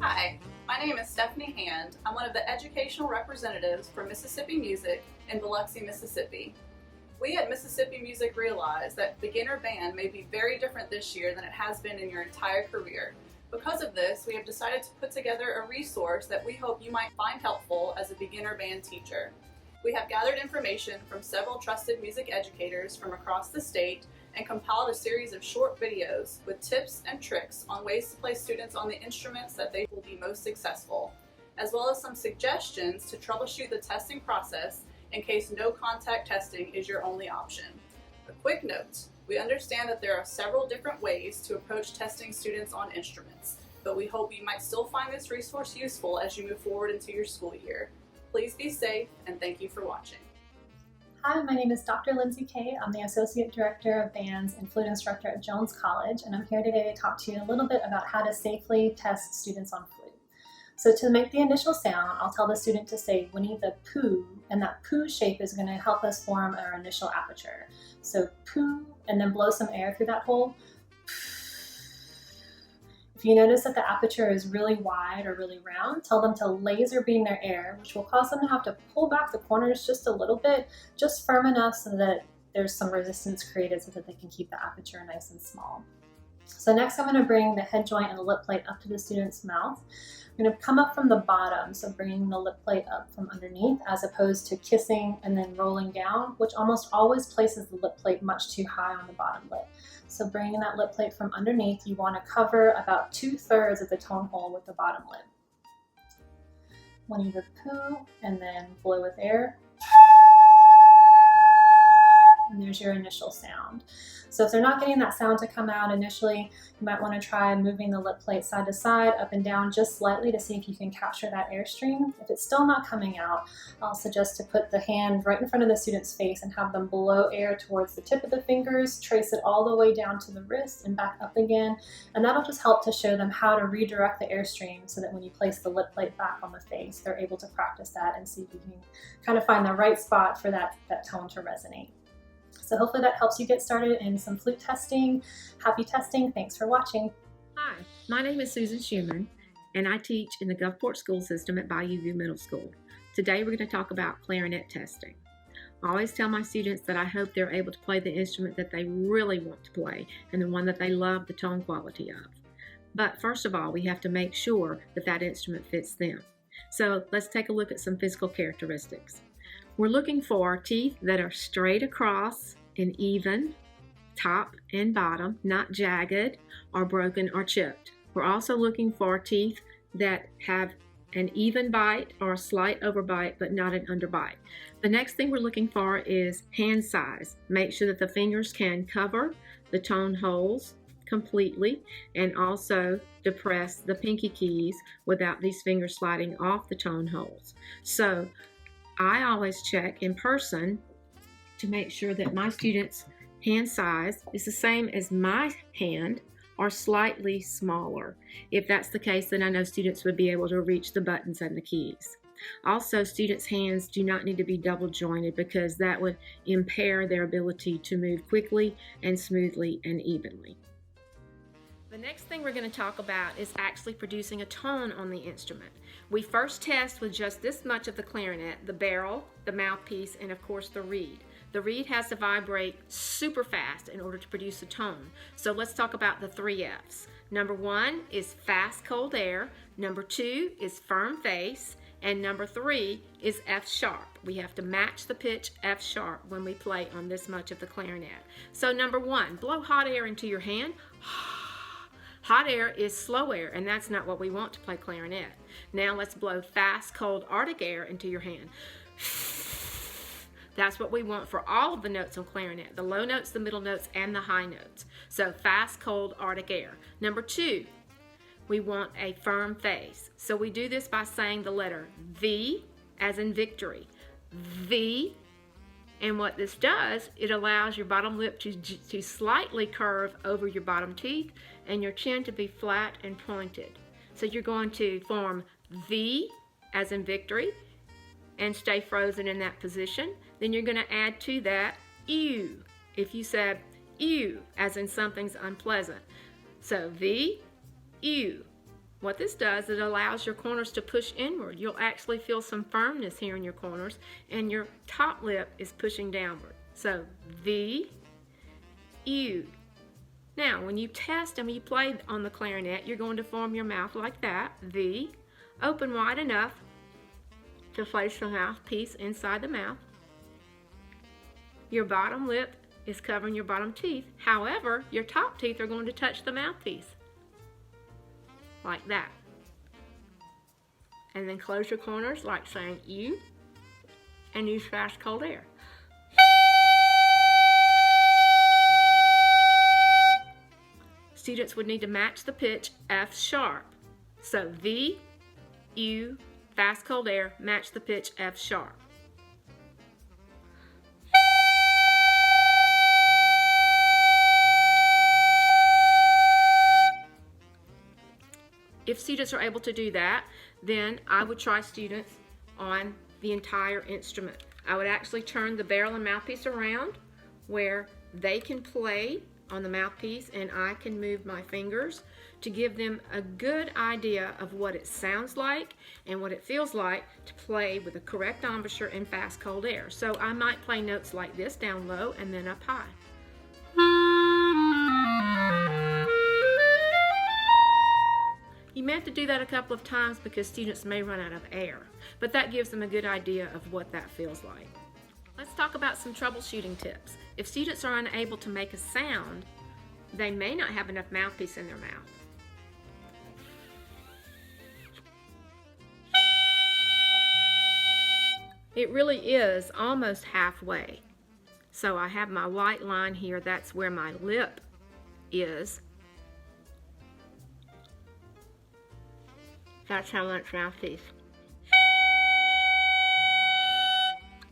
Hi, my name is Stephanie Hand. I'm one of the educational representatives for Mississippi Music in Biloxi, Mississippi. We at Mississippi Music realize that beginner band may be very different this year than it has been in your entire career. Because of this, we have decided to put together a resource that we hope you might find helpful as a beginner band teacher. We have gathered information from several trusted music educators from across the state and compiled a series of short videos with tips and tricks on ways to place students on the instruments that they will be most successful, as well as some suggestions to troubleshoot the testing process in case no contact testing is your only option. A quick note, we understand that there are several different ways to approach testing students on instruments, but we hope you might still find this resource useful as you move forward into your school year. Please be safe, and thank you for watching. Hi, my name is Dr. Lindsay Kay. I'm the Associate Director of Bands and Flute Instructor at Jones College, and I'm here today to talk to you a little bit about how to safely test students on flute. So to make the initial sound, I'll tell the student to say Winnie the Pooh, and that poo shape is going to help us form our initial aperture. So poo, and then blow some air through that hole. If you notice that the aperture is really wide or really round, tell them to laser beam their air, which will cause them to have to pull back the corners just a little bit, just firm enough so that there's some resistance created so that they can keep the aperture nice and small. So next I'm going to bring the head joint and the lip plate up to the student's mouth. I'm going to come up from the bottom, so bringing the lip plate up from underneath as opposed to kissing and then rolling down, which almost always places the lip plate much too high on the bottom lip. So bringing that lip plate from underneath, you want to cover about 2/3 of the tone hole with the bottom lip. Winnie the Pooh, and then blow with air. And there's your initial sound. So if they're not getting that sound to come out initially, you might want to try moving the lip plate side to side, up and down just slightly to see if you can capture that airstream. If it's still not coming out, I'll suggest to put the hand right in front of the student's face and have them blow air towards the tip of the fingers, trace it all the way down to the wrist and back up again. And that'll just help to show them how to redirect the airstream so that when you place the lip plate back on the face, they're able to practice that and see if you can kind of find the right spot for that tone to resonate. So hopefully that helps you get started in some flute testing. Happy testing. Thanks for watching. Hi, my name is Susan Schumann, and I teach in the Gulfport school system at Bayou View Middle School. Today we're going to talk about clarinet testing. I always tell my students that I hope they're able to play the instrument that they really want to play and the one that they love the tone quality of. But first of all, we have to make sure that that instrument fits them. So let's take a look at some physical characteristics. We're looking for teeth that are straight across and even, top and bottom, not jagged or broken or chipped. We're also looking for teeth that have an even bite or a slight overbite, but not an underbite. The next thing we're looking for is hand size. Make sure that the fingers can cover the tone holes completely and also depress the pinky keys without these fingers sliding off the tone holes. So I always check in person to make sure that my students' hand size is the same as my hand or slightly smaller. If that's the case, then I know students would be able to reach the buttons and the keys. Also, students' hands do not need to be double jointed because that would impair their ability to move quickly and smoothly and evenly. The next thing we're going to talk about is actually producing a tone on the instrument. We first test with just this much of the clarinet, the barrel, the mouthpiece, and of course the reed. The reed has to vibrate super fast in order to produce a tone. So let's talk about the 3 F's. Number 1 is fast, cold air. Number 2 is firm face. And number 3 is F sharp. We have to match the pitch F sharp when we play on this much of the clarinet. So number 1, blow hot air into your hand. Hot air is slow air, and that's not what we want to play clarinet. Now let's blow fast, cold, Arctic air into your hand. That's what we want for all of the notes on clarinet, the low notes, the middle notes, and the high notes. So fast, cold, Arctic air. Number 2, we want a firm face. So we do this by saying the letter V as in victory. V. And what this does, it allows your bottom lip to slightly curve over your bottom teeth and your chin to be flat and pointed. So you're going to form V as in victory and stay frozen in that position. Then you're going to add to that ew. If you said ew as in something's unpleasant. So V, ew. What this does, it allows your corners to push inward. You'll actually feel some firmness here in your corners, and your top lip is pushing downward. So V, U. Now, when you test and when you play on the clarinet, you're going to form your mouth like that, V. Open wide enough to place the mouthpiece inside the mouth. Your bottom lip is covering your bottom teeth. However, your top teeth are going to touch the mouthpiece. Like that. And then close your corners like saying U, and use fast, cold air. Students would need to match the pitch F sharp. So V, U, fast, cold air, match the pitch F sharp. If students are able to do that, then I would try students on the entire instrument. I would actually turn the barrel and mouthpiece around where they can play on the mouthpiece and I can move my fingers to give them a good idea of what it sounds like and what it feels like to play with the correct embouchure and fast, cold air. So I might play notes like this down low and then up high. You may have to do that a couple of times because students may run out of air, but that gives them a good idea of what that feels like. Let's talk about some troubleshooting tips. If students are unable to make a sound, they may not have enough mouthpiece in their mouth. It really is almost halfway. So I have my white line here, that's where my lip is. That's how much mouthpiece.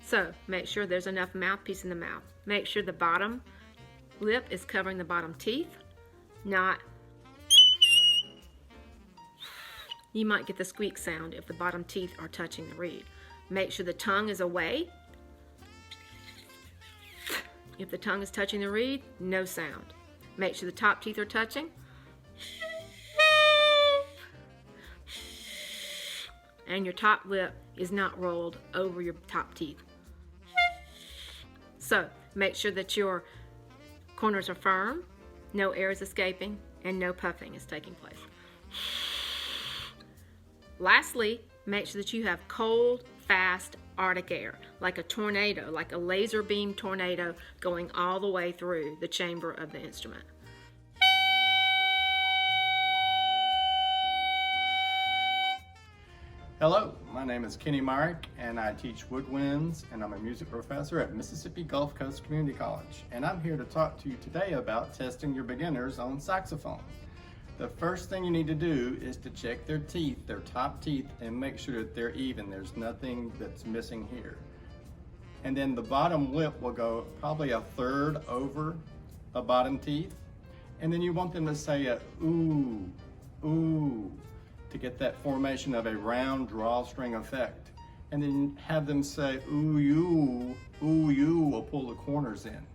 So make sure there's enough mouthpiece in the mouth. Make sure the bottom lip is covering the bottom teeth, not. You might get the squeak sound if the bottom teeth are touching the reed. Make sure the tongue is away. If the tongue is touching the reed, no sound. Make sure the top teeth are touching. And your top lip is not rolled over your top teeth. So make sure that your corners are firm, no air is escaping, and no puffing is taking place. Lastly, make sure that you have cold, fast Arctic air, like a tornado, like a laser beam tornado going all the way through the chamber of the instrument. Hello, my name is Kenny Myrick and I teach woodwinds and I'm a music professor at Mississippi Gulf Coast Community College, and I'm here to talk to you today about testing your beginners on saxophone. The first thing you need to do is to check their teeth, their top teeth, and make sure that they're even. There's nothing that's missing here. And then the bottom lip will go probably a third over the bottom teeth, and then you want them to say a ooh, ooh, to get that formation of a round drawstring effect. And then have them say ooh you will pull the corners in.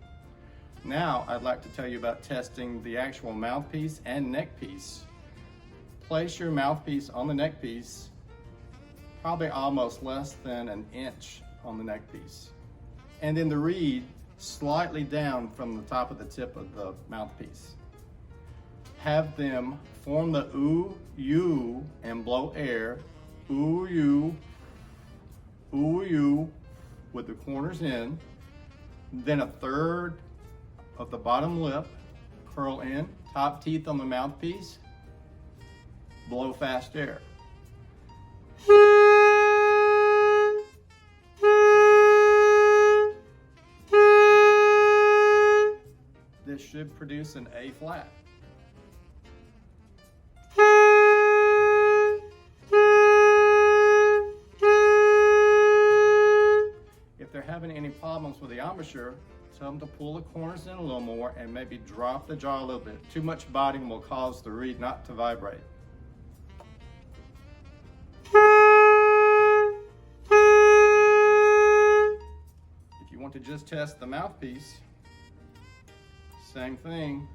Now I'd like to tell you about testing the actual mouthpiece and neck piece. Place your mouthpiece on the neck piece, probably almost less than an inch on the neck piece. And then the reed slightly down from the top of the tip of the mouthpiece. Have them form the ooh, you, and blow air, ooh, you, with the corners in. Then a third of the bottom lip, curl in, top teeth on the mouthpiece, blow fast air. This should produce an A flat. If they're having any problems with the embouchure, tell them to pull the corners in a little more and maybe drop the jaw a little bit. Too much biting will cause the reed not to vibrate. If you want to just test the mouthpiece, same thing,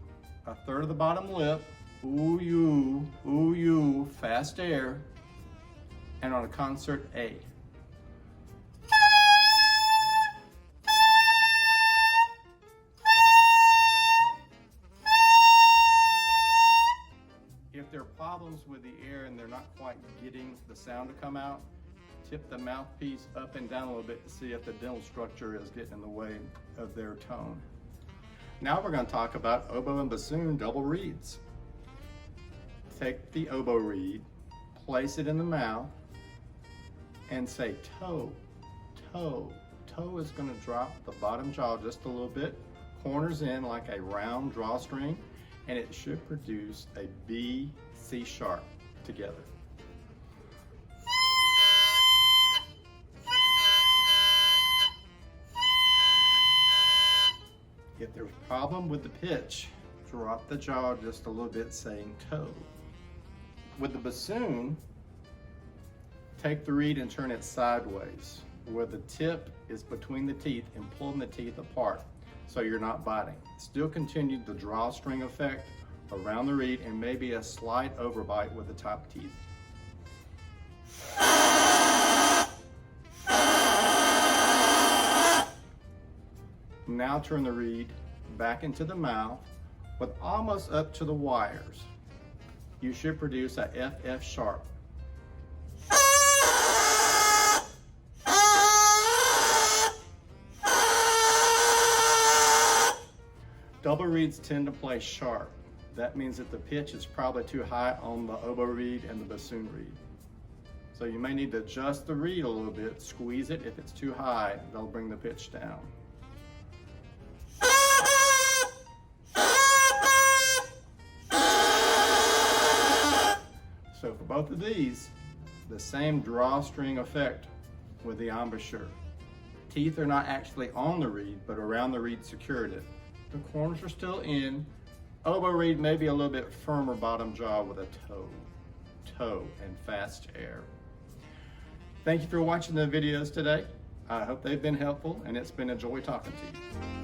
a third of the bottom lip, ooh you, fast air. And on a concert A. If there are problems with the air and they're not quite getting the sound to come out, tip the mouthpiece up and down a little bit to see if the dental structure is getting in the way of their tone. Now we're going to talk about oboe and bassoon double reeds. Take the oboe reed, place it in the mouth, and say toe, toe. Toe is going to drop the bottom jaw just a little bit, corners in like a round drawstring, and it should produce a B, C sharp together. If there's a problem with the pitch, drop the jaw just a little bit saying toe. With the bassoon, take the reed and turn it sideways, where the tip is between the teeth and pulling the teeth apart so you're not biting. Still continue the drawstring effect around the reed and maybe a slight overbite with the top teeth. Now turn the reed back into the mouth with almost up to the wires. You should produce a FF sharp. Double reeds tend to play sharp. That means that the pitch is probably too high on the oboe reed and the bassoon reed. So you may need to adjust the reed a little bit, squeeze it. If it's too high, they'll bring the pitch down. So for both of these, the same drawstring effect with the embouchure. Teeth are not actually on the reed, but around the reed secured it. The corners are still in. Oboe reed may be a little bit firmer bottom jaw with a toe, toe, and fast air. Thank you for watching the videos today. I hope they've been helpful and it's been a joy talking to you.